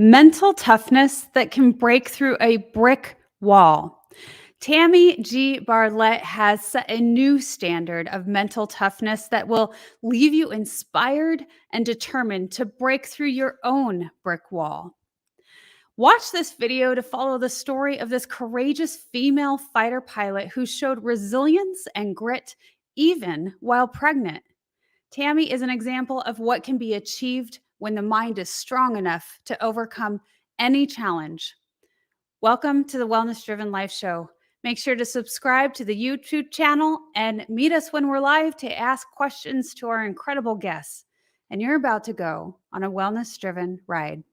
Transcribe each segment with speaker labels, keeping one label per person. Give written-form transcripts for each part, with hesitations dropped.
Speaker 1: Mental toughness that can break through a brick wall. Tammy Barlette has set a new standard of mental toughness that will leave you inspired and determined to break through your own brick wall. Watch this video to follow the story of this courageous female fighter pilot who showed resilience and grit even while pregnant. Tammy is an example of what can be achieved when the mind is strong enough to overcome any challenge. Welcome to the Wellness Driven Life Show. Make sure to subscribe to the YouTube channel and meet us when we're live to ask questions to our incredible guests. And you're about to go on a wellness driven ride.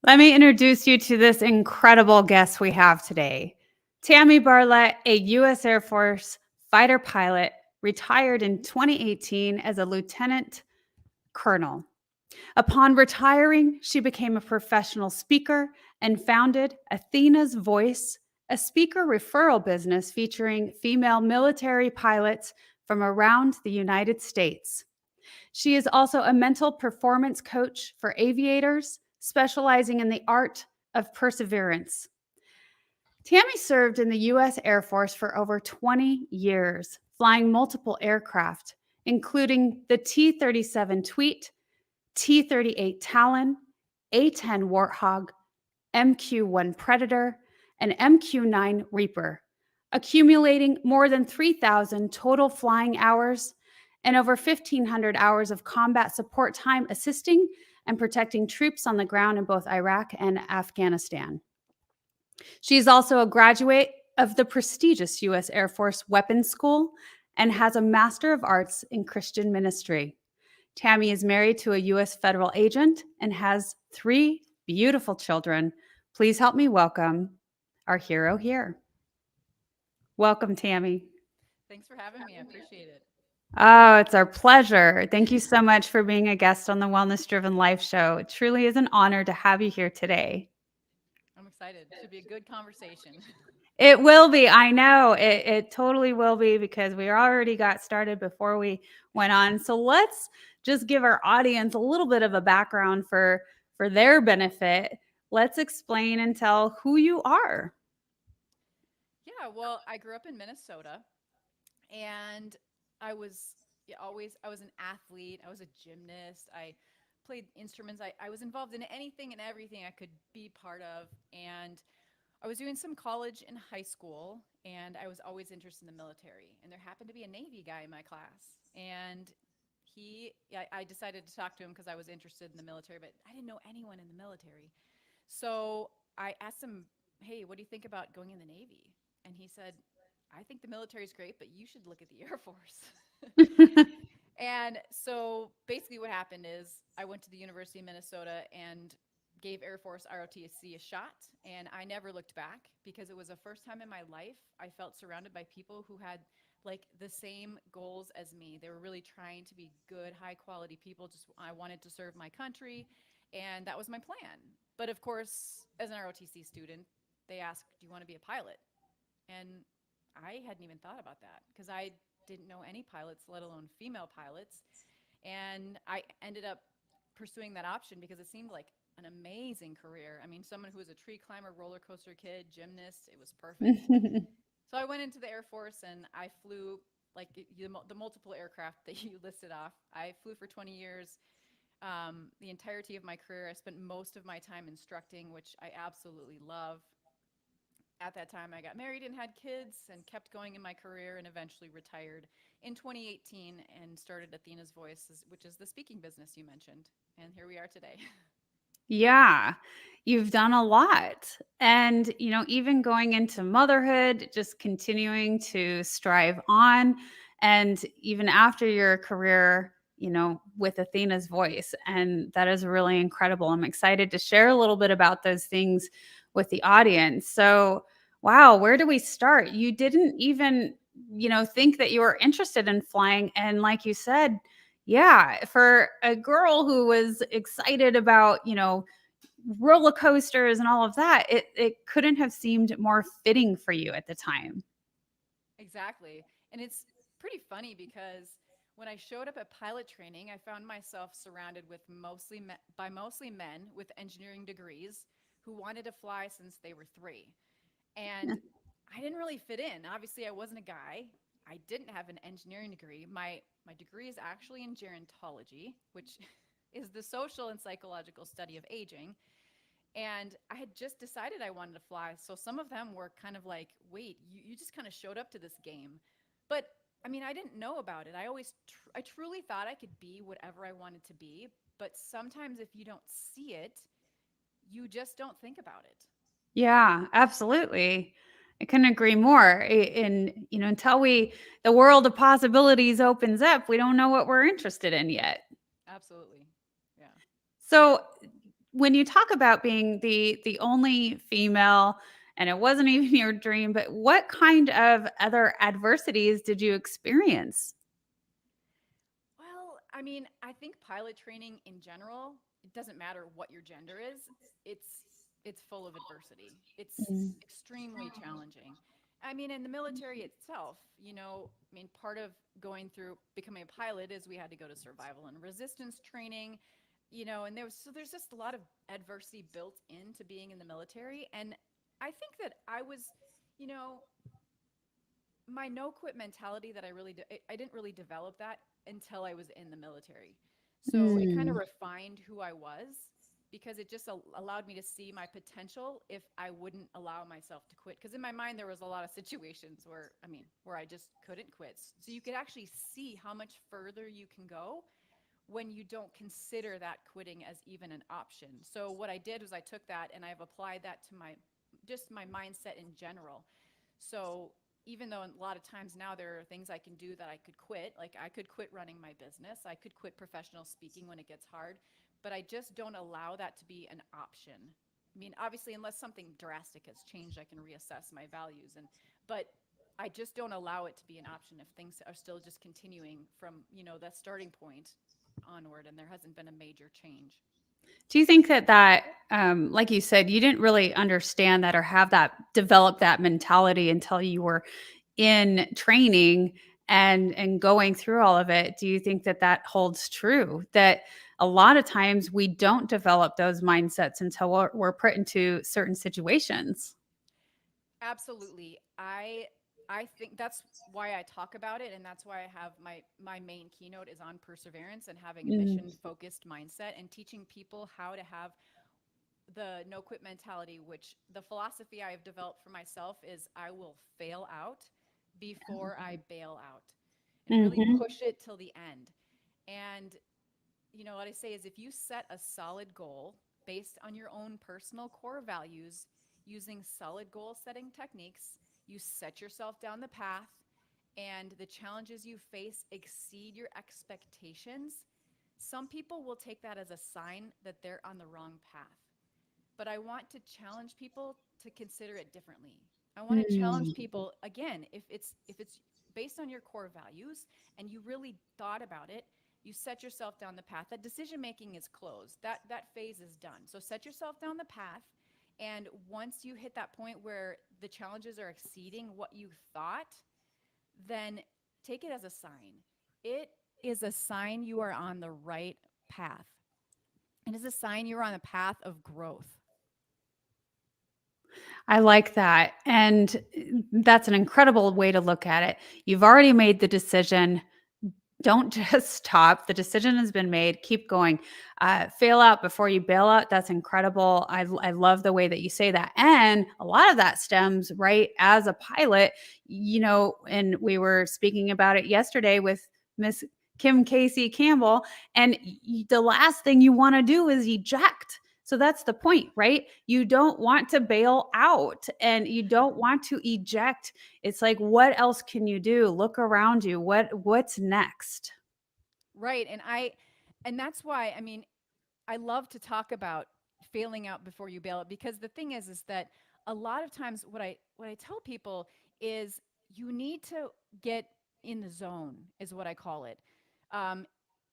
Speaker 1: Let me introduce you to this incredible guest we have today. Tammy Barlette, a U.S. Air Force fighter pilot, retired in 2018 as a lieutenant colonel. Upon retiring, she became a professional speaker and founded Athena's Voice, a speaker referral business featuring female military pilots from around the United States. She is also a mental performance coach for aviators, specializing in the art of perseverance. Tammy served in the U.S. Air Force for over 20 years, flying multiple aircraft, including the T-37 Tweet, T-38 Talon, A-10 Warthog, MQ-1 Predator, and MQ-9 Reaper, accumulating more than 3,000 total flying hours and over 1,500 hours of combat support time assisting and protecting troops on the ground in both Iraq and Afghanistan. She is also a graduate of the prestigious U.S. Air Force Weapons School and has a Master of Arts in Christian Ministry. Tammy is married to a U.S. federal agent and has 3 beautiful children. Please help me welcome our hero here. Welcome, Tammy.
Speaker 2: Thanks for having me. I appreciate it.
Speaker 1: Oh, it's our pleasure. Thank you so much for being a guest on the Wellness Driven Life Show. It truly is an honor to have you here today.
Speaker 2: I'm excited. Should be a good conversation.
Speaker 1: It will be. I know it totally will be because we already got started before we went on. So let's just give our audience a little bit of a background for their benefit. Let's explain and tell who you are.
Speaker 2: Yeah, well, I grew up in Minnesota and I was I was an athlete. I was a gymnast. I played instruments. I was involved in anything and everything I could be part of. And I was doing some college and high school, and I was always interested in the military. And there happened to be a Navy guy in my class. And I decided to talk to him because I was interested in the military, but I didn't know anyone in the military. So I asked him, hey, what do you think about going in the Navy? And he said, I think the military is great, but you should look at the Air Force. And so basically what happened is I went to the University of Minnesota and gave Air Force ROTC a shot. And I never looked back because it was the first time in my life I felt surrounded by people who had like the same goals as me. They were really trying to be good, high quality people. Just I wanted to serve my country. And that was my plan. But of course, as an ROTC student, they asked, do you want to be a pilot? And I hadn't even thought about that because I didn't know any pilots, let alone female pilots. And I ended up pursuing that option because it seemed like an amazing career. I mean, someone who was a tree climber, roller coaster kid, gymnast, it was perfect. So I went into the Air Force and I flew like the multiple aircraft that you listed off. I flew for 20 years. The entirety of my career, I spent most of my time instructing, which I absolutely love. At that time, I got married and had kids and kept going in my career and eventually retired in 2018 and started Athena's Voice, which is the speaking business you mentioned. And here we are today.
Speaker 1: Yeah. You've done a lot. And, even going into motherhood, just continuing to strive on. And even after your career, with Athena's voice. And that is really incredible. I'm excited to share a little bit about those things with the audience. So, wow, where do we start? You didn't even, think that you were interested in flying. And like you said, yeah, for a girl who was excited about, roller coasters and all of that, it couldn't have seemed more fitting for you at the time.
Speaker 2: Exactly. And it's pretty funny because when I showed up at pilot training, I found myself surrounded with mostly men with engineering degrees who wanted to fly since they were 3.
Speaker 1: Yeah.
Speaker 2: And I didn't really fit in. Obviously, I wasn't a guy. I didn't have an engineering degree. My degree is actually in gerontology, which is the social and psychological study of aging. And I had just decided I wanted to fly. So some of them were kind of like, wait, you just kind of showed up to this game. But I mean, I didn't know about it. I truly thought I could be whatever I wanted to be. But sometimes if you don't see it, you just don't think about it.
Speaker 1: Yeah, absolutely. I couldn't agree more. And until the world of possibilities opens up, we don't know what we're interested in yet.
Speaker 2: Absolutely. Yeah.
Speaker 1: So when you talk about being the only female and it wasn't even your dream, but what kind of other adversities did you experience?
Speaker 2: Well, I mean, I think pilot training in general, it doesn't matter what your gender is, it's it's full of adversity. It's
Speaker 1: Mm.
Speaker 2: extremely challenging. I mean, in the military itself, I mean, part of going through becoming a pilot is we had to go to survival and resistance training, and there's just a lot of adversity built into being in the military. And I think that I was, you know, my no quit mentality that I didn't really develop that until I was in the military. So it kind of
Speaker 1: Mm.
Speaker 2: refined who I was because it just allowed me to see my potential if I wouldn't allow myself to quit. Because in my mind, there was a lot of situations where I just couldn't quit. So you could actually see how much further you can go when you don't consider that quitting as even an option. So what I did was I took that and I've applied that to my mindset in general. So even though a lot of times now there are things I can do that I could quit, like I could quit running my business, I could quit professional speaking when it gets hard, but I just don't allow that to be an option. I mean, obviously, unless something drastic has changed, I can reassess my values, but I just don't allow it to be an option if things are still just continuing from that starting point onward, and there hasn't been a major change.
Speaker 1: Do you think that, like you said, you didn't really understand that or have that develop that mentality until you were in training and going through all of it? Do you think that that holds true? That a lot of times we don't develop those mindsets until we're put into certain situations.
Speaker 2: Absolutely. I think that's why I talk about it, and that's why I have my main keynote is on perseverance and having a
Speaker 1: Mm.
Speaker 2: mission focused mindset and teaching people how to have the no quit mentality, which the philosophy I have developed for myself is I will fail out before I bail out and really
Speaker 1: Mhm.
Speaker 2: push it till the end. And what I say is if you set a solid goal based on your own personal core values using solid goal setting techniques, you set yourself down the path and the challenges you face exceed your expectations, some people will take that as a sign that they're on the wrong path. But I want to challenge people to consider it differently. I want to challenge
Speaker 1: Mm.
Speaker 2: people again, if it's based on your core values and you really thought about it, you set yourself down the path. That decision making is closed. That phase is done. So set yourself down the path, and once you hit that point where the challenges are exceeding what you thought, then take it as a sign. It is a sign you are on the right path. It is a sign you're on a path of growth.
Speaker 1: I like that. And that's an incredible way to look at it. You've already made the decision. Don't just stop. The decision has been made. Keep going. Fail out before you bail out. That's incredible. I love the way that you say that. And a lot of that stems right as a pilot, and we were speaking about it yesterday with Miss Kim Casey Campbell. And the last thing you want to do is eject. So that's the point, right? You don't want to bail out and you don't want to eject. It's like, what else can you do? Look around you. What's next?
Speaker 2: Right. And that's why, I mean, I love to talk about failing out before you bail out, because the thing is that a lot of times what I tell people is you need to get in the zone, is what I call it. Um,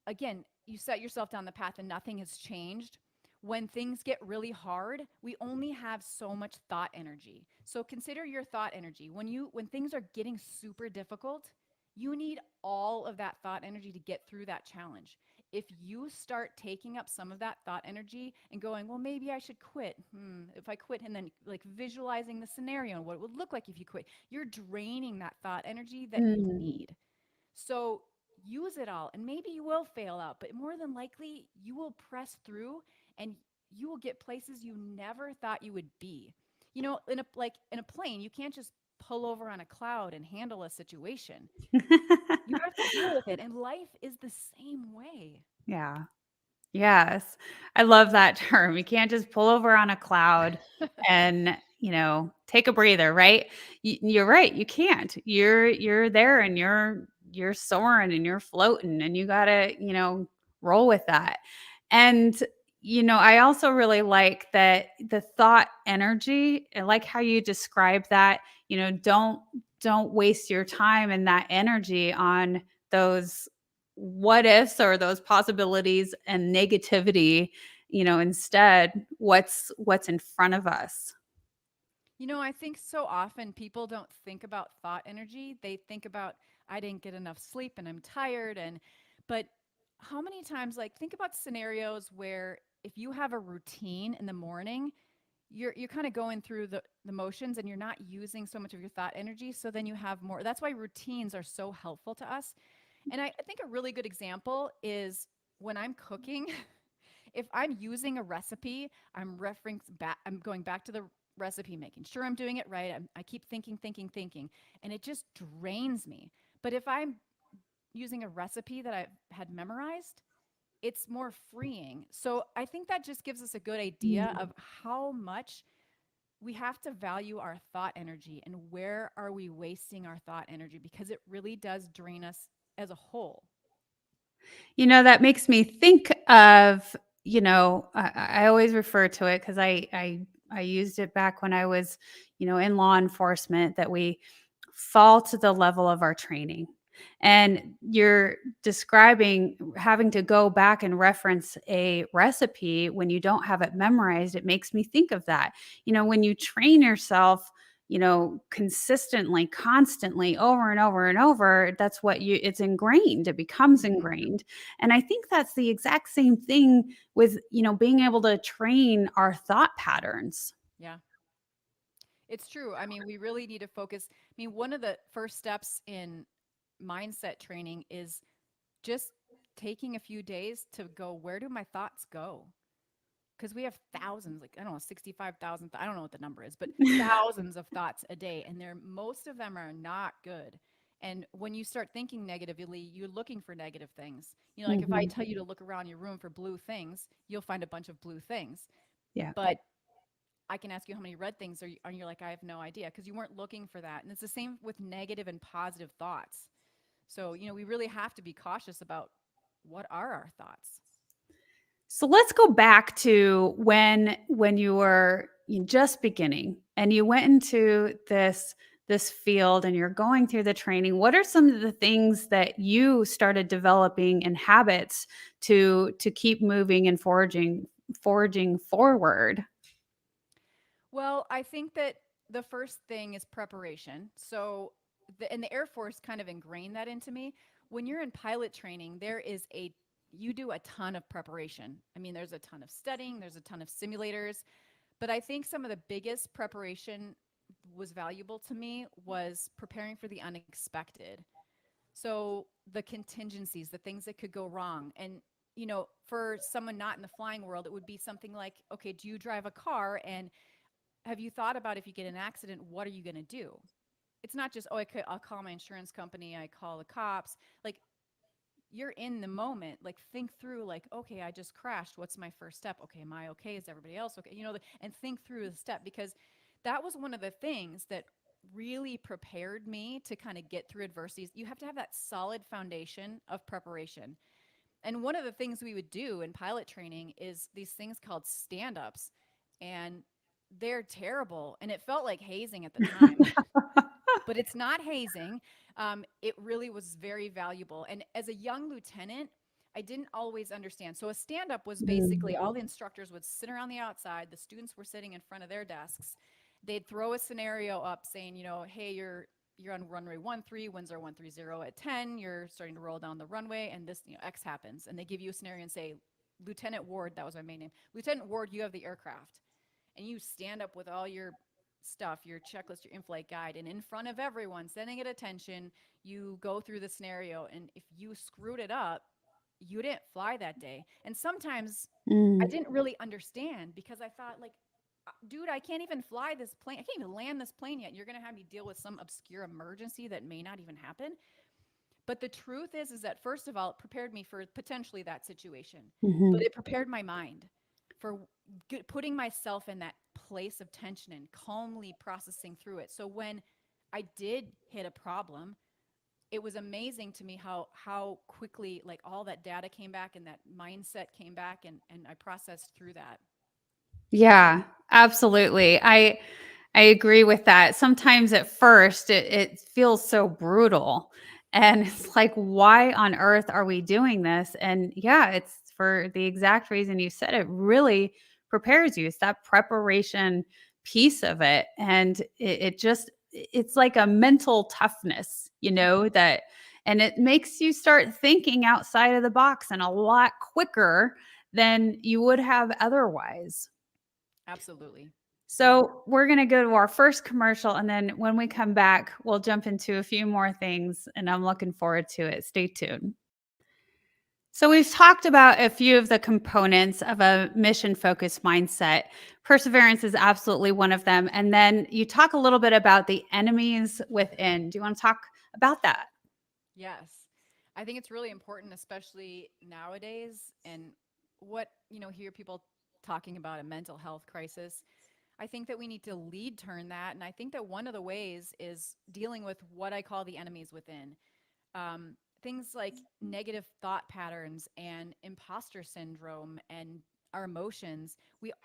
Speaker 2: Again, you set yourself down the path and nothing has changed. When things get really hard, we only have so much thought energy. So consider your thought energy. When things are getting super difficult, you need all of that thought energy to get through that challenge. If you start taking up some of that thought energy and going, well, maybe I should quit. If I quit, and then like visualizing the scenario and what it would look like if you quit, you're draining that thought energy that you
Speaker 1: Mm.
Speaker 2: need. So use it all, and maybe you will fail out, but more than likely you will press through, and you will get places you never thought you would be. You know, in a plane, you can't just pull over on a cloud and handle a situation. You have to deal with it, and life is the same way.
Speaker 1: Yeah. Yes. I love that term. You can't just pull over on a cloud and, take a breather, right? You're right. You can't. You're there and you're soaring and you're floating and you got to, roll with that. And I also really like that the thought energy. I like how you describe that, don't waste your time and that energy on those what ifs or those possibilities and negativity, instead what's in front of us.
Speaker 2: You know, I think so often people don't think about thought energy. They think about, I didn't get enough sleep and I'm tired. But how many times, like, think about scenarios where if you have a routine in the morning, you're kind of going through the motions and you're not using so much of your thought energy. So then you have more. That's why routines are so helpful to us. And I think a really good example is when I'm cooking. If I'm using a recipe, I'm going back to the recipe, making sure I'm doing it right. I keep thinking, thinking, thinking, and it just drains me. But if I'm using a recipe that I've had memorized, it's more freeing. So I think that just gives us a good idea
Speaker 1: Mm.
Speaker 2: of how much we have to value our thought energy and where are we wasting our thought energy, because it really does drain us as a whole.
Speaker 1: That makes me think of, I always refer to it because I used it back when I was, in law enforcement, that we fall to the level of our training. And you're describing having to go back and reference a recipe when you don't have it memorized. It makes me think of that. When you train yourself, consistently, constantly, over and over and over, that's it's ingrained. It becomes
Speaker 2: Hmm.
Speaker 1: ingrained. And I think that's the exact same thing with, being able to train our thought patterns.
Speaker 2: Yeah. It's true. I mean, we really need to focus. I mean, one of the first steps in mindset training is just taking a few days to go, where do my thoughts go? Because we have thousands, like, I don't know, 65,000, I don't know what the number is, but thousands of thoughts a day. And most of them are not good. And when you start thinking negatively, you're looking for negative things. You know, like if I
Speaker 1: Mhm.
Speaker 2: tell you to look around your room for blue things, you'll find a bunch of blue things.
Speaker 1: Yeah.
Speaker 2: But I can ask you how many red things are you, and you're like, I have no idea, because you weren't looking for that. And it's the same with negative and positive thoughts. So, you know, we really have to be cautious about what are our thoughts.
Speaker 1: So let's go back to when you were just beginning and you went into this field and you're going through the training. What are some of the things that you started developing and habits to keep moving and forging forward?
Speaker 2: Well, I think that the first thing is preparation. So, and the Air Force kind of ingrained that into me. When you're in pilot training, you do a ton of preparation. I mean, there's a ton of studying, there's a ton of simulators, but I think some of the biggest preparation was valuable to me was preparing for the unexpected. So the contingencies, the things that could go wrong. And, you know, for someone not in the flying world, it would be something like, okay, do you drive a car? And have you thought about, if you get in an accident, what are you going to do? It's not just, oh, I'll call my insurance company, I call the cops. Like, you're in the moment, like think through like, okay, I just crashed. What's my first step? Okay, am I okay? Is everybody else okay? And think through the step, because that was one of the things that really prepared me to kind of get through adversities. You have to have that solid foundation of preparation. And one of the things we would do in pilot training is these things called stand ups. And they're terrible. And it felt like hazing at the time, but it's not hazing. It really was very valuable. And as a young lieutenant, I didn't always understand. So a stand up was basically all the instructors would sit around the outside, the students were sitting in front of their desks. They'd throw a scenario up saying, hey, you're on runway 13, winds are 130 at 10, you're starting to roll down the runway and this, X happens. And they give you a scenario and say, Lieutenant Ward, that was my main name. Lieutenant Ward, you have the aircraft. And you stand up with all your stuff, your checklist, your in-flight guide, and in front of everyone, sending it attention, you go through the scenario. And if you screwed it up, you didn't fly that day. And sometimes I
Speaker 1: Mm.
Speaker 2: didn't really understand because I thought, like, dude, I can't even fly this plane. I can't even land this plane yet. You're going to have me deal with some obscure emergency that may not even happen. But the truth is that first of all, it prepared me for potentially that situation, but
Speaker 1: Mhm.
Speaker 2: it prepared my mind for putting myself in that place of tension and calmly processing through it. So when I did hit a problem, it was amazing to me how quickly like all that data came back and that mindset came back, and I processed through that.
Speaker 1: Yeah, absolutely. I agree with that. Sometimes at first it feels so brutal. And it's like, why on earth are we doing this? And yeah, it's for the exact reason you said. It really prepares you. It's that preparation piece of it. And it just, it's like a mental toughness,
Speaker 2: Mm-hmm.
Speaker 1: that, and it makes you start thinking outside of the box and a lot quicker than you would have otherwise.
Speaker 2: Absolutely. Yeah.
Speaker 1: So, we're going to go to our first commercial. And then when we come back, we'll jump into a few more things. And I'm looking forward to it. Stay tuned. So, we've talked about a few of the components of a mission focused mindset. Perseverance is absolutely one of them. And then you talk a little bit about the enemies within. Do you want to talk about that?
Speaker 2: Yes. I think it's really important, especially nowadays, and what, hear people talking about a mental health crisis. I think that we need to lead turn that. And I think that one of the ways is dealing with what I call the enemies within. Things like negative thought patterns and imposter syndrome and our emotions.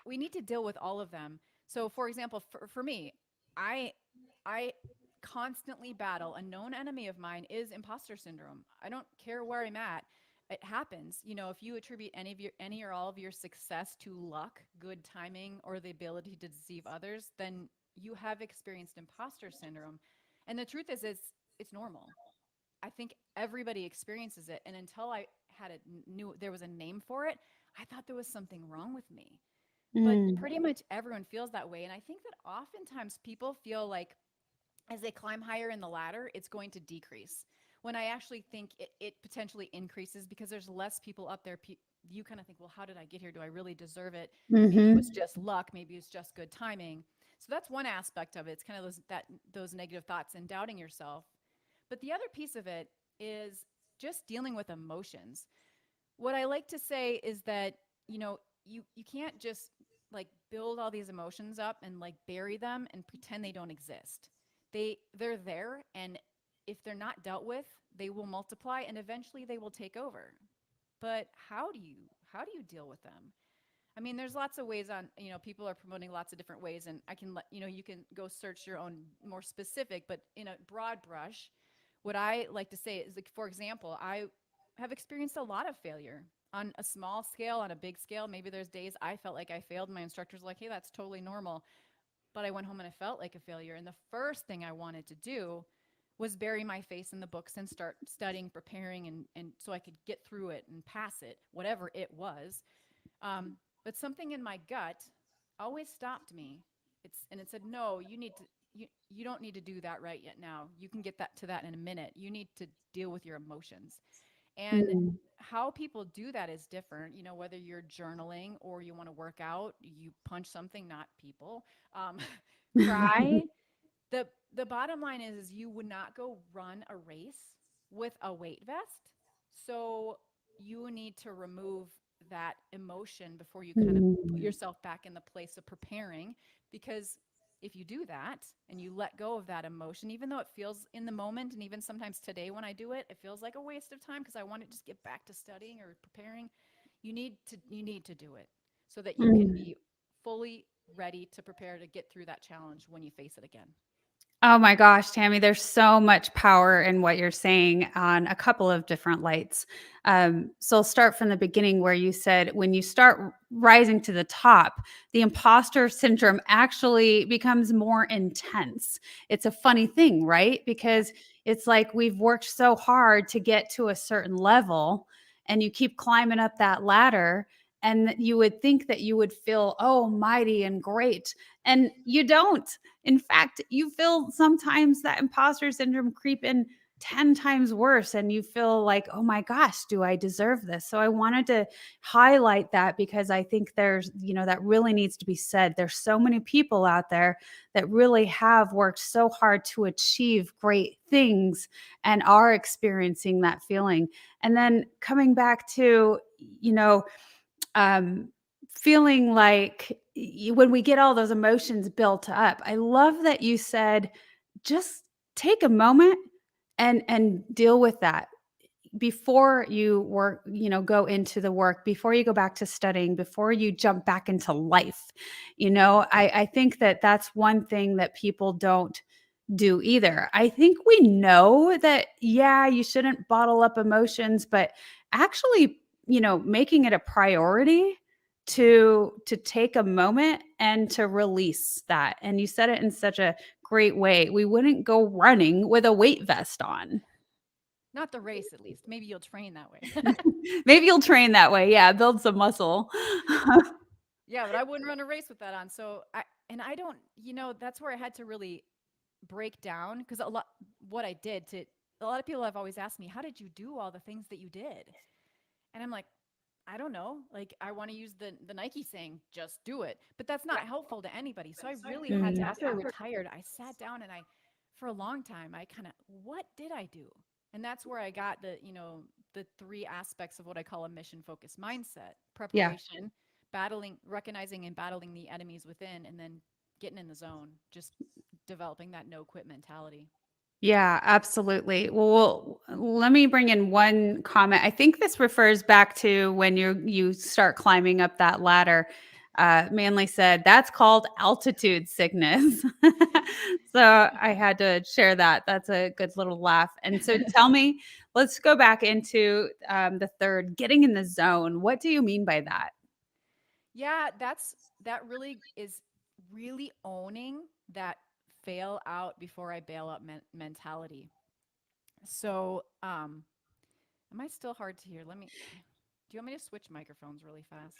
Speaker 2: We need to deal with all of them. So, for example, for me, I I constantly battle a known enemy of mine is imposter syndrome. I don't care where I'm at. It happens. If you attribute any or all of your success to luck, good timing, or the ability to deceive others, then you have experienced imposter syndrome. And the truth is it's normal. I think everybody experiences it. And until I knew there was a name for it, I thought there was something wrong with me. But
Speaker 1: Mm.
Speaker 2: pretty much everyone feels that way. And I think that oftentimes people feel like as they climb higher in the ladder, it's going to decrease. When I actually think it potentially increases because there's less people up there. You kind of think, well, how did I get here? Do I really deserve it? Maybe it was
Speaker 1: Mm-hmm.
Speaker 2: just luck. Maybe it's just good timing. So that's one aspect of it. It's kind of those negative thoughts and doubting yourself. But the other piece of it is just dealing with emotions. What I like to say is that, you can't just like build all these emotions up and like bury them and pretend they don't exist. They're there, and if they're not dealt with, they will multiply and eventually they will take over. But how do you deal with them? I mean, there's lots of ways on, people are promoting lots of different ways, and I can let, you can go search your own more specific, but in a broad brush, what I like to say is, like, for example, I have experienced a lot of failure on a small scale, on a big scale. Maybe there's days I felt like I failed. My instructor's like, hey, that's totally normal. But I went home and I felt like a failure. And the first thing I wanted to do was bury my face in the books and start studying, preparing, and so I could get through it and pass it, whatever it was. But something in my gut always stopped me. And it said, no, you don't need to do that right yet now. You can get that to that in a minute. You need to deal with your emotions. And
Speaker 1: Mm.
Speaker 2: how people do that is different. Whether you're journaling or you want to work out, you punch something, not people. Um, cry. The bottom line is you would not go run a race with a weight vest. So you need to remove that emotion before you kind of put
Speaker 1: Mm.
Speaker 2: yourself back in the place of preparing. Because if you do that and you let go of that emotion, even though it feels in the moment, and even sometimes today when I do it, it feels like a waste of time because I want to just get back to studying or preparing. You need to do it so that you can
Speaker 1: Mm.
Speaker 2: be fully ready to prepare to get through that challenge when you face it again.
Speaker 1: Oh my gosh, Tammy, there's so much power in what you're saying on a couple of different lights. So I'll start from the beginning where you said when you start rising to the top, the imposter syndrome actually becomes more intense. It's a funny thing, right?
Speaker 2: Yeah.
Speaker 1: Because it's like we've worked so hard to get to a certain level and you keep climbing up that ladder. And you would think that you would feel, oh, mighty and great. And you don't. In fact, you feel sometimes that imposter syndrome creep in 10 times worse and you feel like, "Oh my gosh, do I deserve this?" So I wanted to highlight that because I think there's, that really needs to be said. There's so many people out there that really have worked so hard to achieve great things and are experiencing that feeling. And then coming back to, you know, um, feeling like when we get all those emotions built up. I love that you said, just take a moment and deal with that before you work, go into the work, before you go back to studying, before you jump back into life. I think that that's one thing that people don't do either. I think we know that, yeah, you shouldn't bottle up emotions, but actually, making it a priority to take a moment and to release that. And you said it in such a great way. We wouldn't go running with a weight vest on.
Speaker 2: Not the race, at least. Maybe you'll train that way.
Speaker 1: Maybe you'll train that way. Yeah, build some muscle.
Speaker 2: Yeah, but I wouldn't run a race with that on. I don't, that's where I had to really break down because what I did to, a lot of people have always asked me, how did you do all the things that you did? And I'm like, I don't know. Like, I want to use the Nike saying, just do it. But that's not helpful to anybody. So I really had to,
Speaker 1: Mm.
Speaker 2: after I retired, I sat down and for a long time, I kind of, what did I do? And that's where I got the three aspects of what I call a mission focused mindset:
Speaker 1: Yeah.
Speaker 2: preparation, battling, recognizing and battling the enemies within, and then getting in the zone, just developing that no quit mentality.
Speaker 1: Yeah, absolutely. Well, let me bring in one comment. I think this refers back to when you start climbing up that ladder. Manley said that's called altitude sickness. So I had to share that. That's a good little laugh. And so tell me, let's go back into the third, getting in the zone. What do you mean by that?
Speaker 2: Yeah, that really is really owning that fail out before I bail out mentality. So, am I still hard to hear? Do you want me to switch microphones really fast?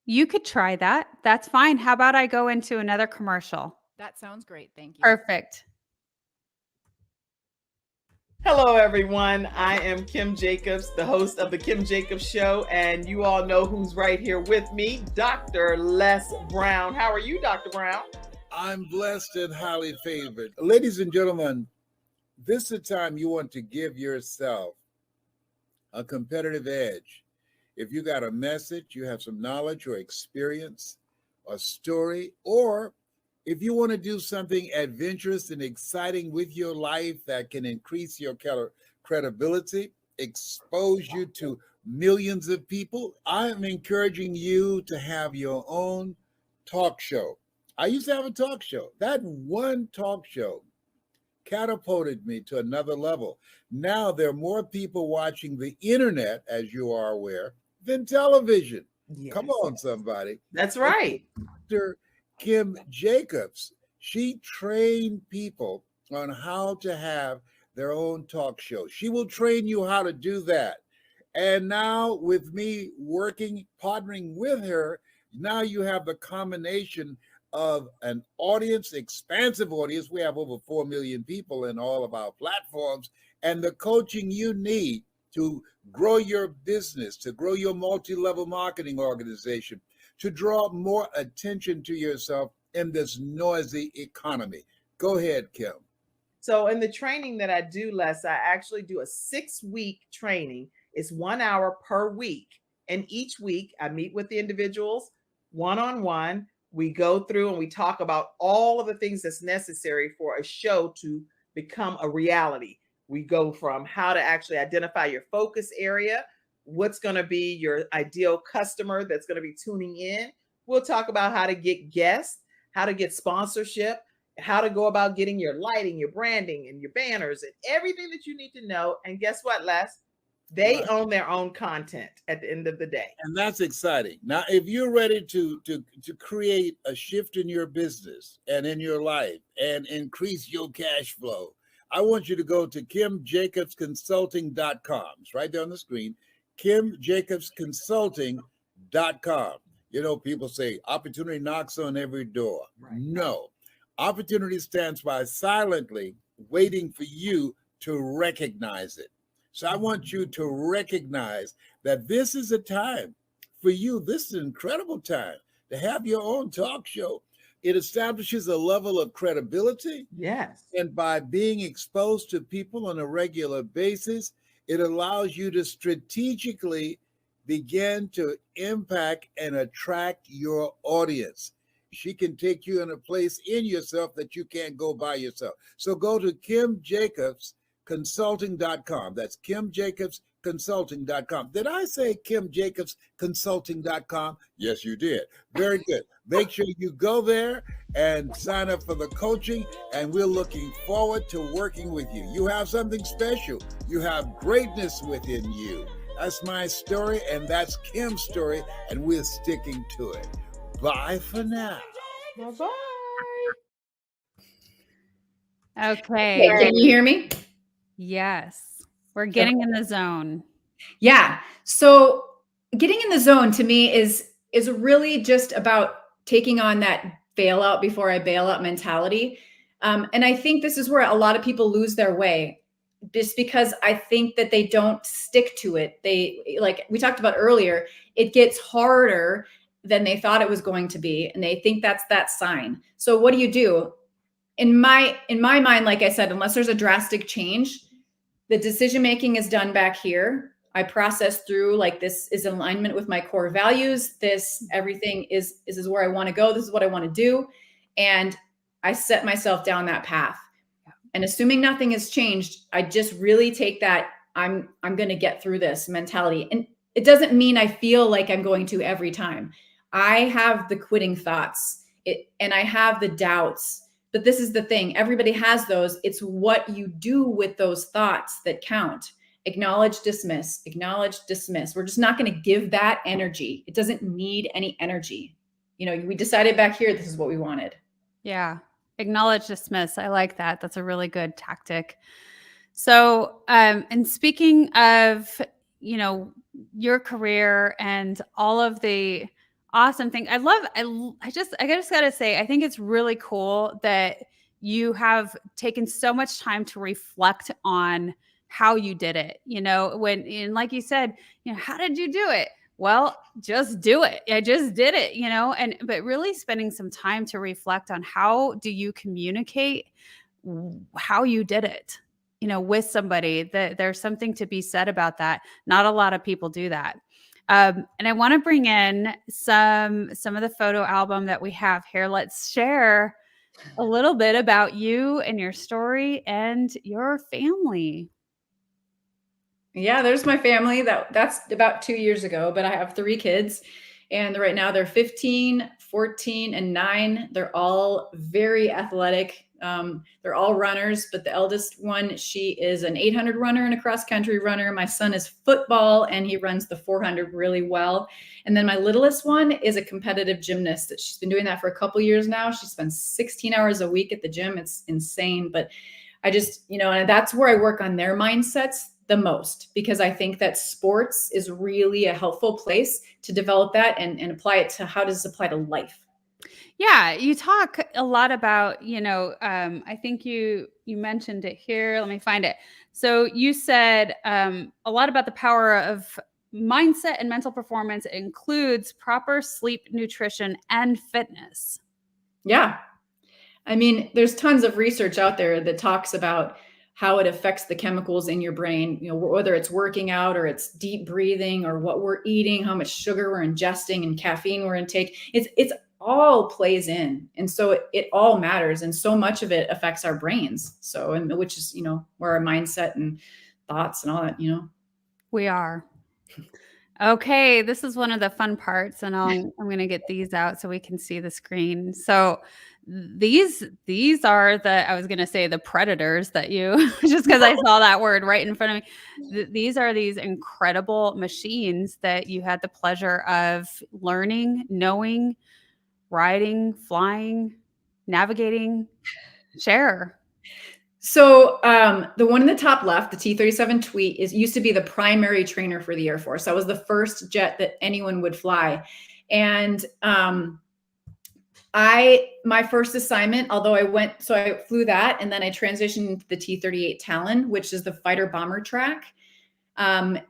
Speaker 1: You could try that. That's fine. How about I go into another commercial?
Speaker 2: That sounds great. Thank you.
Speaker 1: Perfect.
Speaker 3: Hello, everyone. I am Kim Jacobs, the host of The Kim Jacobs Show, and you all know who's right here with me, Dr. Les Brown. How are you, Dr. Brown?
Speaker 4: I'm blessed and highly favored. Ladies and gentlemen, this is the time you want to give yourself a competitive edge. If you got a message, you have some knowledge or experience, a story, or if you want to do something adventurous and exciting with your life that can increase your credibility, expose you to millions of people, I am encouraging you to have your own talk show. I used to have a talk show. That one talk show catapulted me to another level. Now there are more people watching the internet, as you are aware, than television.
Speaker 3: Yes.
Speaker 4: Come on, somebody.
Speaker 3: That's
Speaker 4: And
Speaker 3: right.
Speaker 4: Dr. Kim Jacobs, she trained people on how to have their own talk show. She will train you how to do that. And now, with me working, partnering with her, now you have the combination of an audience, expansive audience. We have over 4 million people in all of our platforms, and the coaching you need to grow your business, to grow your multi level marketing organization, to draw more attention to yourself in this noisy economy. Go ahead, Kim.
Speaker 3: So, in the training that I do, Les, I actually do a 6-week training. It's 1 hour per week. And each week I meet with the individuals one-on-one. We go through and we talk about all of the things that's necessary for a show to become a reality. We go from how to actually identify your focus area, what's going to be your ideal customer that's going to be tuning in. We'll talk about how to get guests, how to get sponsorship, how to go about getting your lighting, your branding, and your banners, and everything that you need to know. And guess what, Les? They own their own content at the end of the day.
Speaker 4: And that's exciting. Now, if you're ready to create a shift in your business and in your life and increase your cash flow, I want you to go to KimJacobsConsulting.com. It's right there on the screen, KimJacobsConsulting.com. You know, people say opportunity knocks on every door. Right. No. Opportunity stands by silently waiting for you to recognize it. So I want you to recognize that this is a time for you. This is an incredible time to have your own talk show. It establishes a level of credibility.
Speaker 3: Yes.
Speaker 4: And by being exposed to people on a regular basis, it allows you to strategically begin to impact and attract your audience. She can take you in a place in yourself that you can't go by yourself. So go to KimJacobsConsulting.com. That's KimJacobsConsulting.com. Did I say KimJacobsConsulting.com? Yes, you did. Very good. Make sure you go there and sign up for the coaching, and we're looking forward to working with you. You have something special. You have greatness within you. That's my story, and that's Kim's story, and we're sticking to it. Bye for now.
Speaker 3: Bye-bye.
Speaker 1: Okay.
Speaker 5: Can you hear me?
Speaker 1: Yes. We're getting in the zone.
Speaker 5: Yeah. So getting in the zone to me is really just about taking on that bail out before I bail out mentality. And I think this is where a lot of people lose their way, just because I think that they don't stick to it. They, like we talked about earlier, it gets harder than they thought it was going to be. And they think that's that sign. So what do? In my mind, like I said, unless there's a drastic change, the decision-making is done back here. I process through, like, this is in alignment with my core values. Everything is where I want to go. This is what I want to do. And I set myself down that path. And assuming nothing has changed, I just really take that I'm going to get through this mentality. And it doesn't mean I feel like I'm going to every time. I have the quitting thoughts and I have the doubts, but this is the thing. Everybody has those. It's what you do with those thoughts that count. Acknowledge, dismiss, acknowledge, dismiss. We're just not going to give that energy. It doesn't need any energy. You know, we decided back here, this is what we wanted.
Speaker 1: Yeah. Acknowledge, dismiss. I like that. That's a really good tactic. So, and speaking of, you know, your career and all of the awesome things, I just got to say, I think it's really cool that you have taken so much time to reflect on how you did it, you know, and like you said, you know, how did you do it? Well, just do it. I just did it, you know, but really spending some time to reflect on how do you communicate how you did it, you know, with somebody. That there's something to be said about that. Not a lot of people do that. And I want to bring in some of the photo album that we have here. Let's share a little bit about you and your story and your family.
Speaker 5: Yeah, there's my family. That's about 2 years ago, but I have 3 kids, and right now they're 15, 14, and 9. They're all very athletic. They're all runners, but the eldest one, she is an 800 runner and a cross country runner. My son is football, and he runs the 400 really well. And then my littlest one is a competitive gymnast. She's been doing that for a couple years now. She spends 16 hours a week at the gym. It's insane, but I just, you know, and that's where I work on their mindsets the most, because I think that sports is really a helpful place to develop that and apply it to how does it apply to life.
Speaker 1: Yeah, you talk a lot about, you know, I think you mentioned it here. Let me find it. So you said a lot about the power of mindset and mental performance includes proper sleep, nutrition, and fitness.
Speaker 5: Yeah. I mean, there's tons of research out there that talks about how it affects the chemicals in your brain, whether it's working out or it's deep breathing or what we're eating, how much sugar we're ingesting and caffeine we're intake. It's all plays in. And so it all matters. And so much of it affects our brains. So, and which is, where our mindset and thoughts and all that,
Speaker 1: We are. Okay, this is one of the fun parts, and I'm going to get these out so we can see the screen. So these are I was going to say the predators that you, just because I saw that word right in front of me. These are these incredible machines that you had the pleasure of learning, knowing, riding, flying, navigating. Share.
Speaker 5: So the one in the top left, the T-37 Tweet, used to be the primary trainer for the Air Force. That was the first jet that anyone would fly. And my first assignment, although I flew that, and then I transitioned to the T-38 Talon, which is the fighter bomber track. And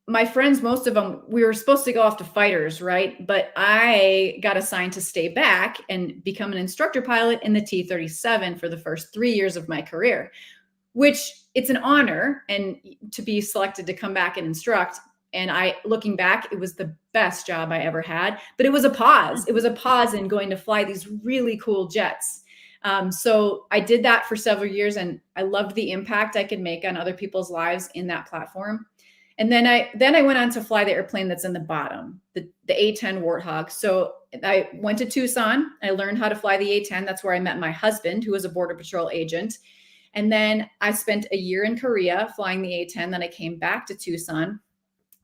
Speaker 5: my friends, most of them, we were supposed to go off to fighters, right? But I got assigned to stay back and become an instructor pilot in the T-37 for the first 3 years of my career, which it's an honor and to be selected to come back and instruct. And looking back, it was the best job I ever had, but it was a pause. It was a pause in going to fly these really cool jets. So I did that for several years, and I loved the impact I could make on other people's lives in that platform. And then I went on to fly the airplane that's in the bottom, the A-10 Warthog. So I went to Tucson. I learned how to fly the A-10. That's where I met my husband, who was a Border Patrol agent. And then I spent a year in Korea flying the A-10. Then I came back to Tucson.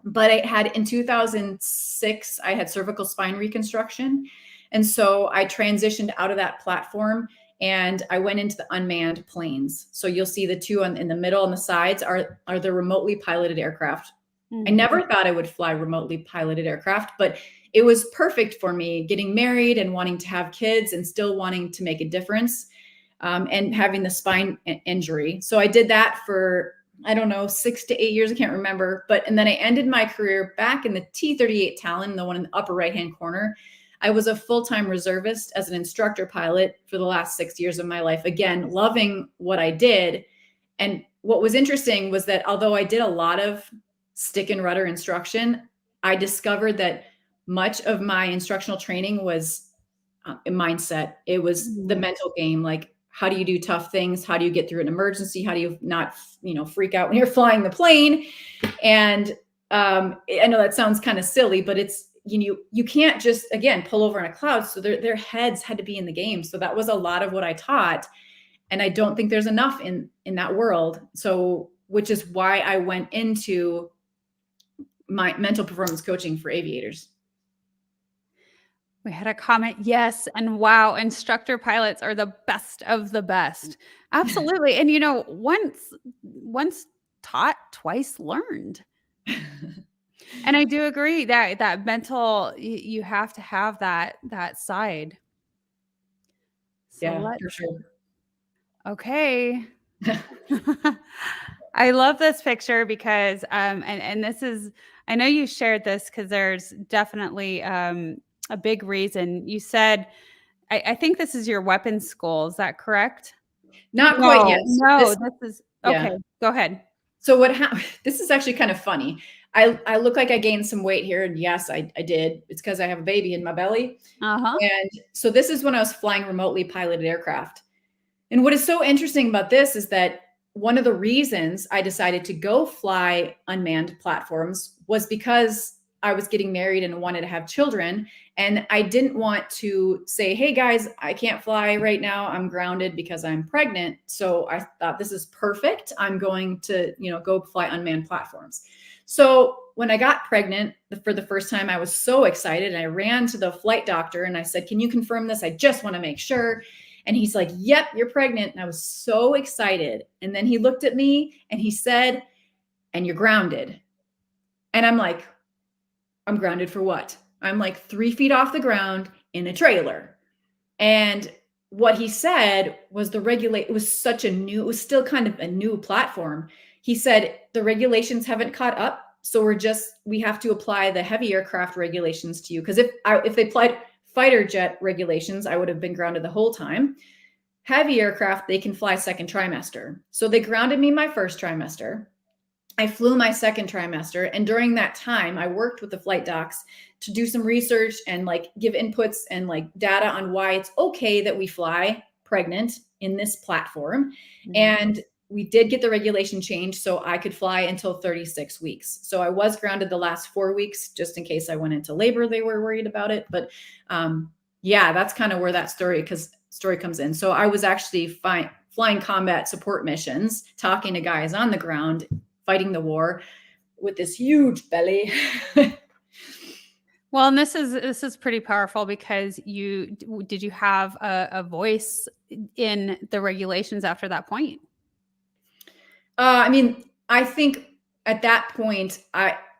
Speaker 5: But in 2006, I had cervical spine reconstruction. And so I transitioned out of that platform and I went into the unmanned planes. So you'll see the two in the middle and the sides are the remotely piloted aircraft. I never thought I would fly remotely piloted aircraft, but it was perfect for me getting married and wanting to have kids and still wanting to make a difference, and having the spine injury. So I did that for, I don't know, 6 to 8 years. I can't remember. And then I ended my career back in the T-38 Talon, the one in the upper right-hand corner. I was a full-time reservist as an instructor pilot for the last 6 years of my life. Again, loving what I did. And what was interesting was that although I did a lot of stick and rudder instruction, I discovered that much of my instructional training was a mindset. It was the mental game. Like, how do you do tough things? How do you get through an emergency? How do you not, freak out when you're flying the plane? And I know that sounds kind of silly, but it's, you can't just, again, pull over in a cloud. So their heads had to be in the game. So that was a lot of what I taught. And I don't think there's enough in that world. So, which is why I went into my mental performance coaching for aviators.
Speaker 1: We had a comment, yes, and wow, instructor pilots are the best of the best. Absolutely. And once taught, twice learned. And I do agree that mental, you have to have that side. So
Speaker 5: Yeah, for sure.
Speaker 1: Okay. I love this picture because and this is, I know you shared this because there's definitely a big reason. You said, I think this is your weapons school. Is that correct?
Speaker 5: Not quite yet.
Speaker 1: No, this is okay. Go ahead.
Speaker 5: So this is actually kind of funny. I look like I gained some weight here, and yes, I did. It's because I have a baby in my belly. And so this is when I was flying remotely piloted aircraft. And what is so interesting about this is that one of the reasons I decided to go fly unmanned platforms was because I was getting married and wanted to have children. And I didn't want to say, hey guys, I can't fly right now. I'm grounded because I'm pregnant. So I thought, this is perfect. I'm going to, go fly unmanned platforms. So when I got pregnant for the first time, I was so excited. And I ran to the flight doctor and I said, can you confirm this? I just want to make sure. And he's like, yep, you're pregnant. And I was so excited. And then he looked at me and he said, and you're grounded. And I'm like, I'm grounded for what? I'm like 3 feet off the ground in a trailer. And what he said was it was still kind of a new platform. He said, the regulations haven't caught up. So we have to apply the heavy aircraft regulations to you. Because if they applied fighter jet regulations, I would have been grounded the whole time. heavy aircraft, they can fly second trimester. So they grounded me my first trimester. I flew my second trimester. And during that time, I worked with the flight docs to do some research and like give inputs and like data on why it's okay that we fly pregnant in this platform.
Speaker 1: Mhm.
Speaker 5: And we did get the regulation changed so I could fly until 36 weeks. So I was grounded the last 4 weeks, just in case I went into labor, they were worried about it. But yeah, that's kind of where that story comes in. So I was actually flying combat support missions, talking to guys on the ground, fighting the war with this huge belly.
Speaker 1: Well, and this is pretty powerful because did you have a voice in the regulations after that point?
Speaker 5: I mean, I think at that point,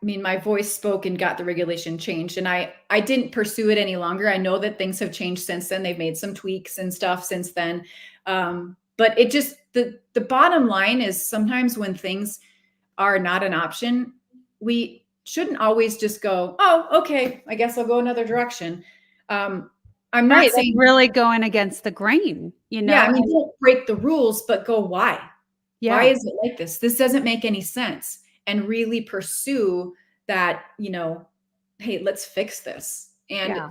Speaker 5: my voice spoke and got the regulation changed, and I didn't pursue it any longer. I know that things have changed since then. They've made some tweaks and stuff since then. But it just, the bottom line is sometimes when things are not an option, we shouldn't always just go, oh, okay, I guess I'll go another direction. I'm not
Speaker 1: Right,
Speaker 5: saying
Speaker 1: like really going against the grain, you know?
Speaker 5: yeah, I mean, don't break the rules, but go, why?
Speaker 1: Yeah.
Speaker 5: Why is it like this? This doesn't make any sense. And really pursue that, hey, let's fix this. And
Speaker 1: Yeah.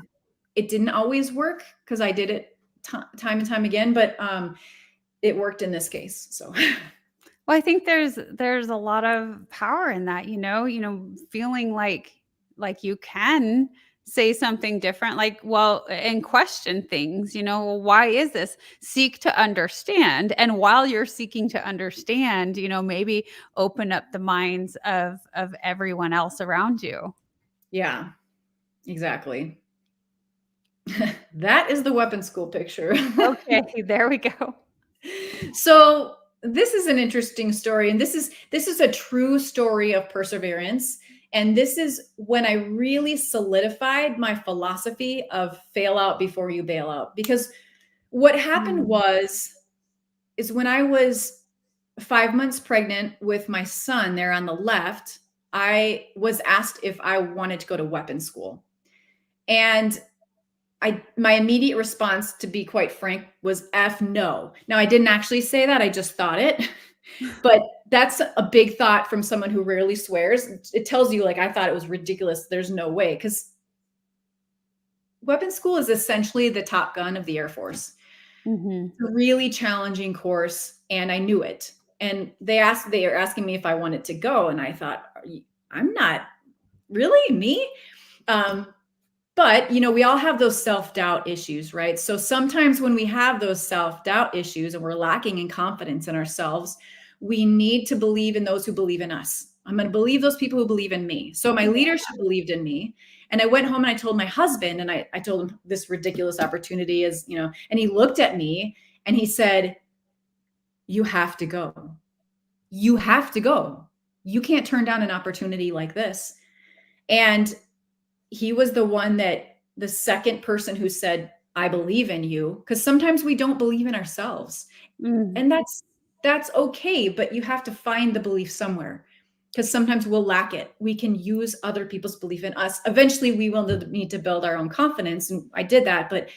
Speaker 5: it didn't always work because I did it time and time again, but it worked in this case. So
Speaker 1: Well, I think there's a lot of power in that, feeling like you can say something different, and question things, why is this? Seek to understand. And while you're seeking to understand, maybe open up the minds of everyone else around you.
Speaker 5: yeah, exactly. That is the weapon school picture.
Speaker 1: Okay, there we go.
Speaker 5: So this is an interesting story, and this is a true story of perseverance. And this is when I really solidified my philosophy of fail out before you bail out. Because what happened is when I was 5 months pregnant with my son there on the left, I was asked if I wanted to go to weapons school. And my immediate response, to be quite frank, was F no. Now, I didn't actually say that. I just thought it. But that's a big thought from someone who rarely swears. It tells you, like, I thought it was ridiculous. There's no way. Because weapons school is essentially the Top Gun of the Air Force.
Speaker 1: Mm-hmm.
Speaker 5: It's a really challenging course, and I knew it. And they are asking me if I wanted to go. And I thought, I'm not really me. But, we all have those self-doubt issues, right? So sometimes when we have those self-doubt issues and we're lacking in confidence in ourselves, we need to believe in those who believe in us. I'm going to believe those people who believe in me. So my leadership believed in me. And I went home and I told my husband, and I told him this ridiculous opportunity is, and he looked at me and he said, you have to go. You have to go. You can't turn down an opportunity like this. And he was the second person who said, I believe in you. Because sometimes we don't believe in ourselves. And that's okay, but you have to find the belief somewhere, because sometimes we'll lack it. We can use other people's belief in us. Eventually we will need to build our own confidence. And I did that, but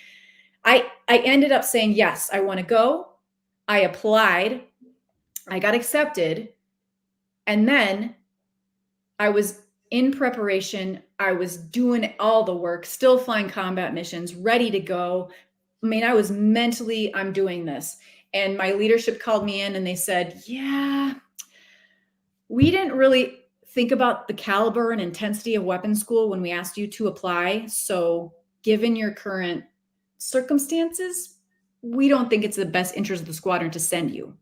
Speaker 5: I ended up saying, yes, I want to go. I applied, I got accepted. And then I was in preparation. I was doing all the work, still flying combat missions, ready to go. I mean, I was mentally, I'm doing this. And my leadership called me in and they said, yeah, we didn't really think about the caliber and intensity of weapons school when we asked you to apply. So given your current circumstances, we don't think it's the best interest of the squadron to send you.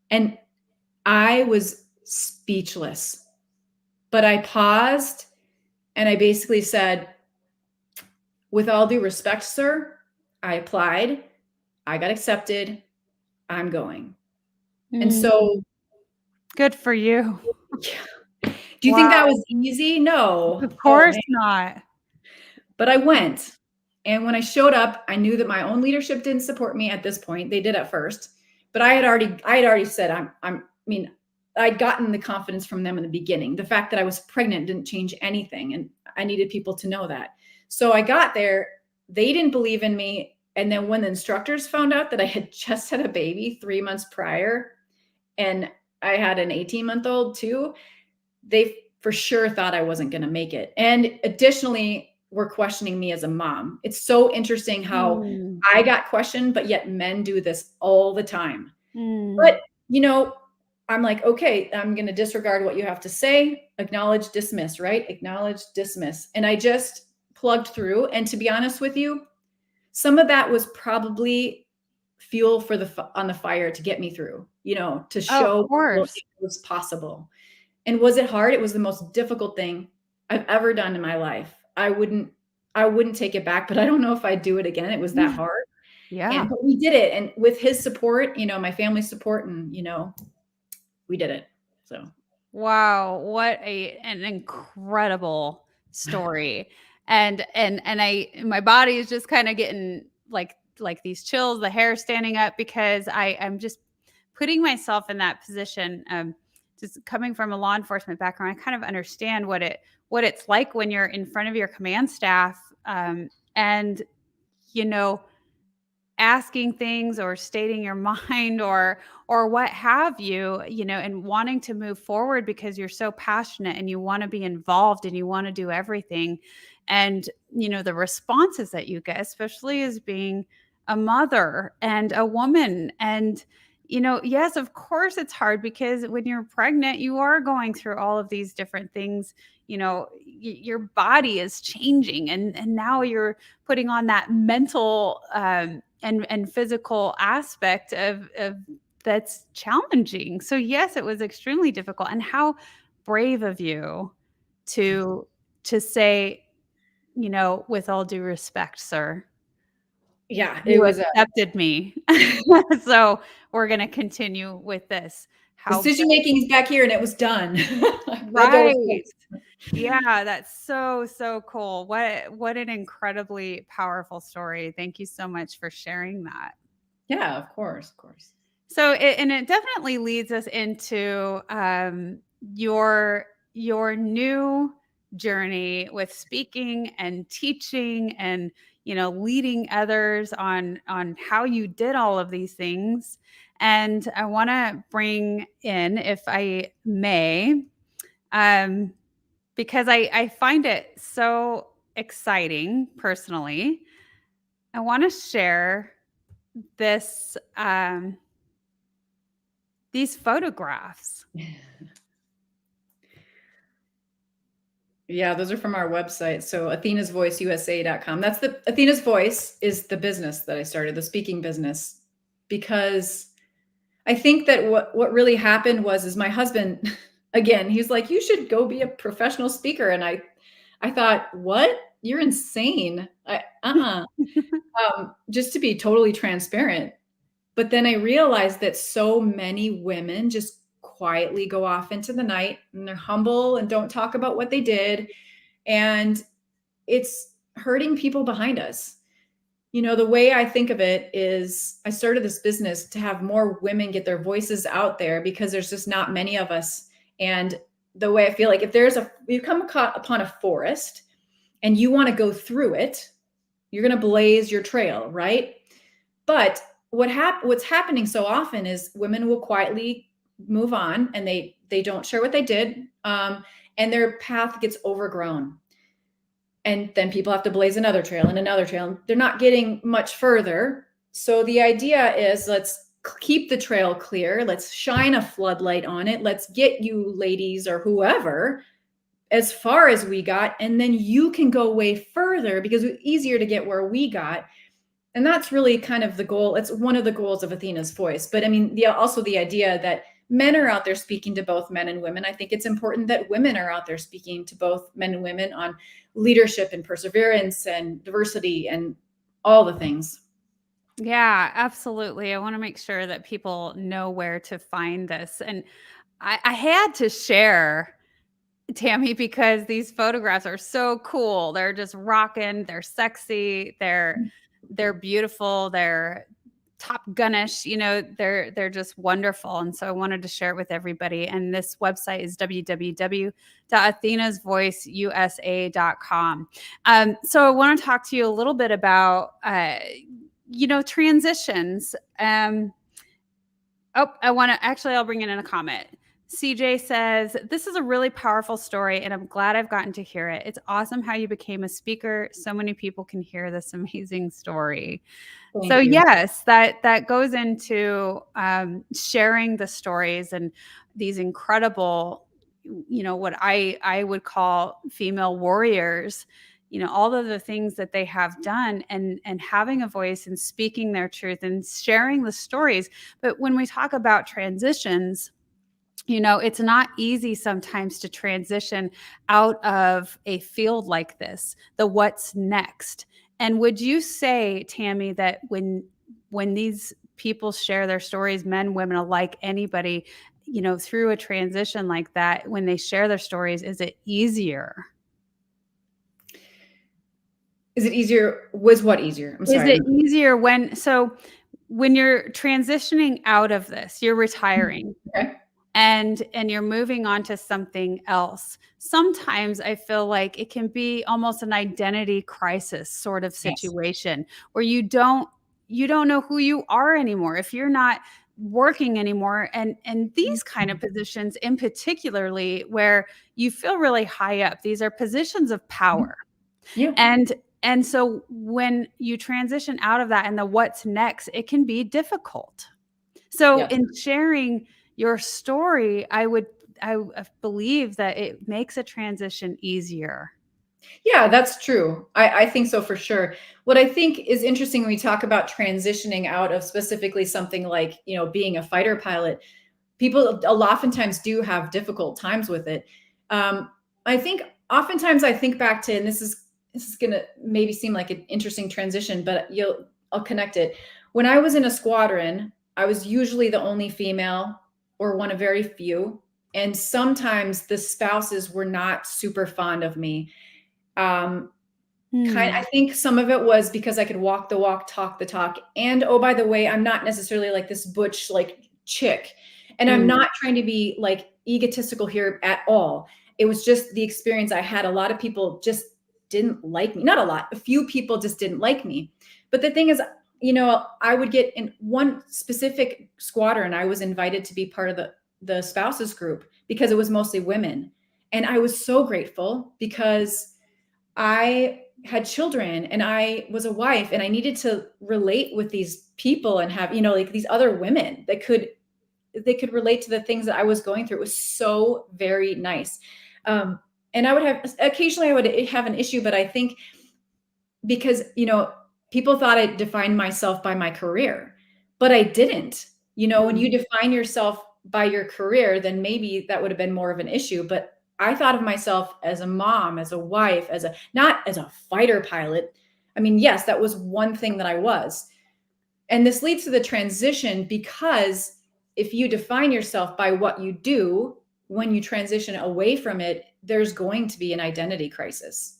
Speaker 5: And I was speechless. But I paused and I basically said, with all due respect, sir, I applied, I got accepted, I'm going. And so
Speaker 1: good for you.
Speaker 5: Do you think that was easy? No.
Speaker 1: Of course not.
Speaker 5: But I went. And when I showed up, I knew that my own leadership didn't support me at this point. They did at first. But I had already said, I'd gotten the confidence from them in the beginning. The fact that I was pregnant didn't change anything. And I needed people to know that. So I got there. They didn't believe in me. And then when the instructors found out that I had just had a baby 3 months prior, and I had an 18-month-old too, they for sure thought I wasn't going to make it. And additionally, were questioning me as a mom. It's so interesting how
Speaker 1: Mm.
Speaker 5: I got questioned, but yet men do this all the time.
Speaker 1: Mm.
Speaker 5: But, you know, I'm like, okay, I'm going to disregard what you have to say, acknowledge, dismiss, right? Acknowledge, dismiss. And I just plugged through. And to be honest with you, some of that was probably fuel for on the fire to get me through, you know, to
Speaker 1: Of
Speaker 5: show people
Speaker 1: course.
Speaker 5: it was possible. And was it hard? It was the most difficult thing I've ever done in my life. I wouldn't take it back, but I don't know if I'd do it again. It was that hard.
Speaker 1: Yeah.
Speaker 5: But we did it. And with his support, you know, my family's support, and, you know, we did it. So
Speaker 1: Wow, what an incredible story. And my body is just kind of getting like these chills, the hair standing up, because I'm just putting myself in that position. Just coming from a law enforcement background, I kind of understand what it's like when you're in front of your command staff, and you know, asking things or stating your mind or what have you, you know, and wanting to move forward because you're so passionate and you want to be involved and you want to do everything. And, you know, the responses that you get, especially as being a mother and a woman. And, you know, yes, of course it's hard, because when you're pregnant, you are going through all of these different things. You know, your body is changing, and now you're putting on that mental and physical aspect of that's challenging. So yes, it was extremely difficult. And how brave of you to say, you know, with all due respect, sir,
Speaker 5: yeah, it
Speaker 1: you
Speaker 5: was
Speaker 1: accepted me. So we're going to continue with this. How
Speaker 5: decision making is back here, and it was done.
Speaker 1: right. Yeah, that's so cool. What an incredibly powerful story. Thank you so much for sharing that.
Speaker 5: Yeah, of course.
Speaker 1: So it definitely leads us into your new journey with speaking and teaching, and, you know, leading others on how you did all of these things. And I want to bring in, if I may, because I find it so exciting personally. I want to share this these photographs.
Speaker 5: Yeah, those are from our website. So athenasvoiceusa.com. That's Athena's Voice is the business that I started, the speaking business, because I think that what really happened is my husband, again, he's like, you should go be a professional speaker. And I thought, what? You're insane. Just to be totally transparent. But then I realized that so many women just quietly go off into the night, and they're humble and don't talk about what they did. And it's hurting people behind us. You know, the way I think of it is I started this business to have more women get their voices out there, because there's just not many of us. And the way I feel like, if you come upon a forest and you want to go through it, you're going to blaze your trail, right? But what's happening so often is women will quietly move on, and they don't share what they did, and their path gets overgrown. And then people have to blaze another trail and another trail. They're not getting much further. So the idea is, let's keep the trail clear. Let's shine a floodlight on it. Let's get you ladies or whoever as far as we got, and then you can go way further, because it's easier to get where we got. And that's really kind of the goal. It's one of the goals of Athena's Voice. But I mean, also the idea that men are out there speaking to both men and women. I think it's important that women are out there speaking to both men and women on leadership and perseverance and diversity and all the things.
Speaker 1: Yeah, absolutely. I want to make sure that people know where to find this. And I had to share, Tammy, because these photographs are so cool. They're just rocking. They're sexy. They're beautiful. They're Top Gun-ish. You know, they're just wonderful. And so I wanted to share it with everybody. And this website is www.athenasvoiceusa.com. So I want to talk to you a little bit about transitions. I'll bring in a comment. CJ says, this is a really powerful story, and I'm glad I've gotten to hear it. It's awesome how you became a speaker. So many people can hear this amazing story.
Speaker 5: Thank you.
Speaker 1: Yes, that goes into sharing the stories and these incredible, what I would call female warriors, all of the things that they have done, and having a voice and speaking their truth and sharing the stories. But when we talk about transitions, it's not easy sometimes to transition out of a field like this, the what's next. And would you say, Tammy, that when these people share their stories, men, women alike, anybody, through a transition like that, when they share their stories, is it easier?
Speaker 5: Is it easier? Was what easier? I'm sorry.
Speaker 1: Is it easier when you're transitioning out of this, you're retiring?
Speaker 5: Okay.
Speaker 1: And you're moving on to something else. Sometimes I feel like it can be almost an identity crisis sort of situation, where you don't know who you are anymore if you're not working anymore, and these kind of positions in particularly, where you feel really high up. These are positions of power.
Speaker 5: Yeah.
Speaker 1: And so when you transition out of that and the what's next, it can be difficult. So in sharing your story, I believe that it makes a transition easier.
Speaker 5: Yeah, that's true. I think so for sure. What I think is interesting when we talk about transitioning out of specifically something like, being a fighter pilot, people oftentimes do have difficult times with it. I think oftentimes I think back to, and this is going to maybe seem like an interesting transition, but I'll connect it. When I was in a squadron, I was usually the only female or one of very few. And sometimes the spouses were not super fond of me. I think some of it was because I could walk the walk, talk the talk. And oh, by the way, I'm not necessarily like this butch chick. And I'm not trying to be egotistical here at all. It was just the experience I had. A lot of people just didn't like me. Not a lot, a few people just didn't like me. But the thing is, I would get in one specific squadron. I was invited to be part of the spouses group because it was mostly women. And I was so grateful because I had children and I was a wife and I needed to relate with these people and have, these other women that could relate to the things that I was going through. It was so very nice. And occasionally I would have an issue, but I think because, people thought I defined myself by my career, but I didn't. When you define yourself by your career, then maybe that would have been more of an issue. But I thought of myself as a mom, as a wife, not as a fighter pilot. I mean, yes, that was one thing that I was. And this leads to the transition, because if you define yourself by what you do, when you transition away from it, there's going to be an identity crisis.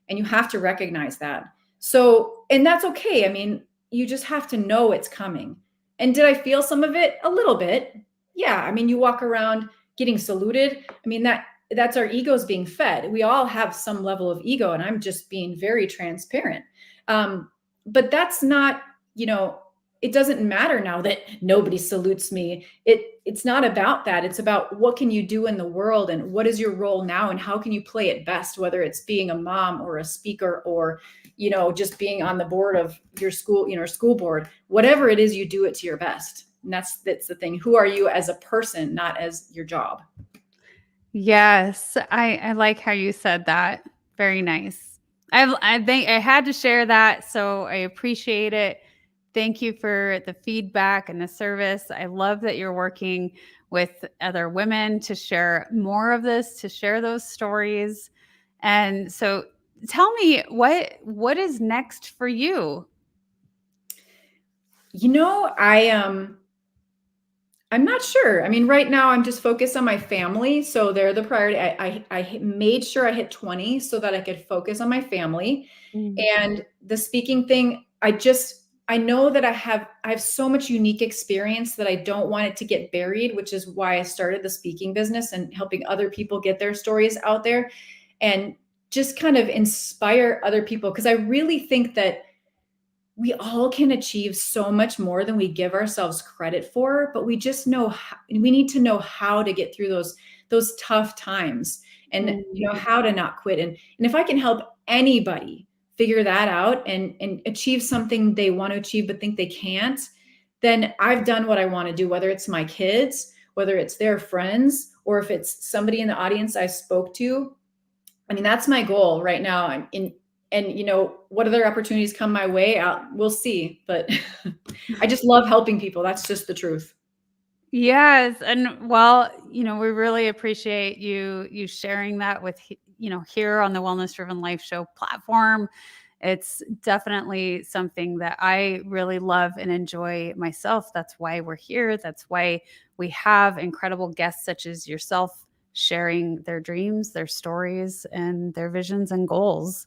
Speaker 5: And you have to recognize that. So, and that's okay. I mean, you just have to know it's coming. And did I feel some of it? A little bit. Yeah. I mean, you walk around getting saluted. I mean, that's our egos being fed. We all have some level of ego, and I'm just being very transparent. But that's not, it doesn't matter now that nobody salutes me. It's not about that. It's about what can you do in the world and what is your role now and how can you play it best, whether it's being a mom or a speaker or, just being on the board of your school, school board, whatever it is, you do it to your best. And that's the thing. Who are you as a person, not as your job?
Speaker 1: Yes. I like how you said that. Very nice. I think I had to share that. So I appreciate it. Thank you for the feedback and the service. I love that you're working with other women to share more of this, to share those stories. And so tell me, what is next for you?
Speaker 5: I'm not sure. I mean, right now I'm just focused on my family. So they're the priority. I made sure I hit 20 so that I could focus on my family. And the speaking thing, I know that I have so much unique experience that I don't want it to get buried, which is why I started the speaking business and helping other people get their stories out there and just kind of inspire other people. Because I really think that we all can achieve so much more than we give ourselves credit for, but we just know we need to know how to get through those tough times, and how to not quit. And if I can help anybody figure that out and achieve something they want to achieve but think they can't, then I've done what I want to do, whether it's my kids, whether it's their friends, or if it's somebody in the audience I spoke to. I mean, that's my goal right now. And what other opportunities come my way, we'll see. But I just love helping people. That's just the truth.
Speaker 1: Yes. And well, we really appreciate you sharing that with, here on the Wellness Driven Life Show platform. It's definitely something that I really love and enjoy myself. That's why we're here. That's why we have incredible guests such as yourself sharing their dreams, their stories, and their visions and goals.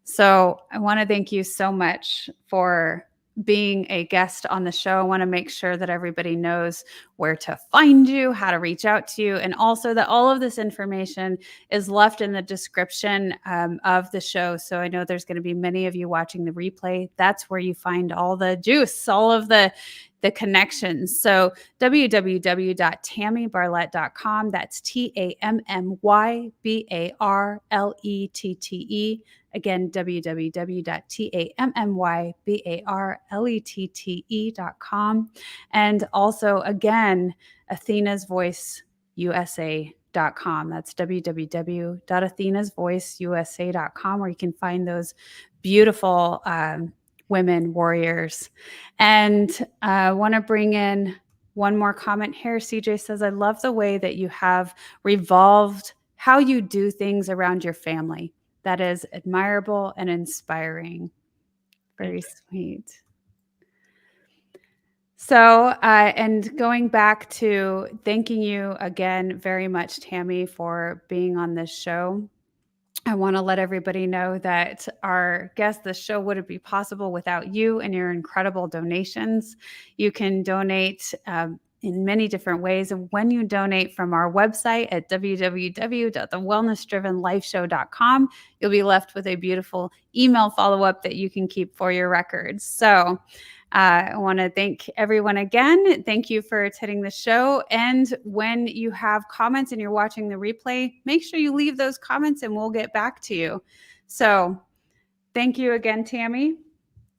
Speaker 1: So I want to thank you so much for being a guest on the show. I want to make sure that everybody knows where to find you, how to reach out to you, and also that all of this information is left in the description of the show. So I know there's going to be many of you watching the replay. That's where you find all the juice, all of the connections. So www.tammybarlette.com. That's TammyBarlette. Again, www.tammybarlette.com. And also, again, athenasvoiceusa.com. That's www.athenasvoiceusa.com, where you can find those beautiful women warriors. And I want to bring in one more comment here. CJ says, I love the way that you have revolved how you do things around your family. That is admirable and inspiring. Very sweet. So, and going back to thanking you again very much, Tammy, for being on this show. I want to let everybody know that our guest, the show wouldn't be possible without you and your incredible donations. You can donate in many different ways. And when you donate from our website at www.thewellnessdrivenlifeshow.com, you'll be left with a beautiful email follow-up that you can keep for your records. So I want to thank everyone again. Thank you for attending the show. And when you have comments and you're watching the replay, make sure you leave those comments and we'll get back to you. So thank you again, Tammy.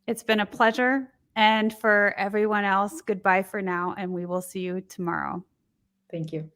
Speaker 1: It's been a pleasure. And for everyone else, goodbye for now, and we will see you tomorrow.
Speaker 5: Thank you.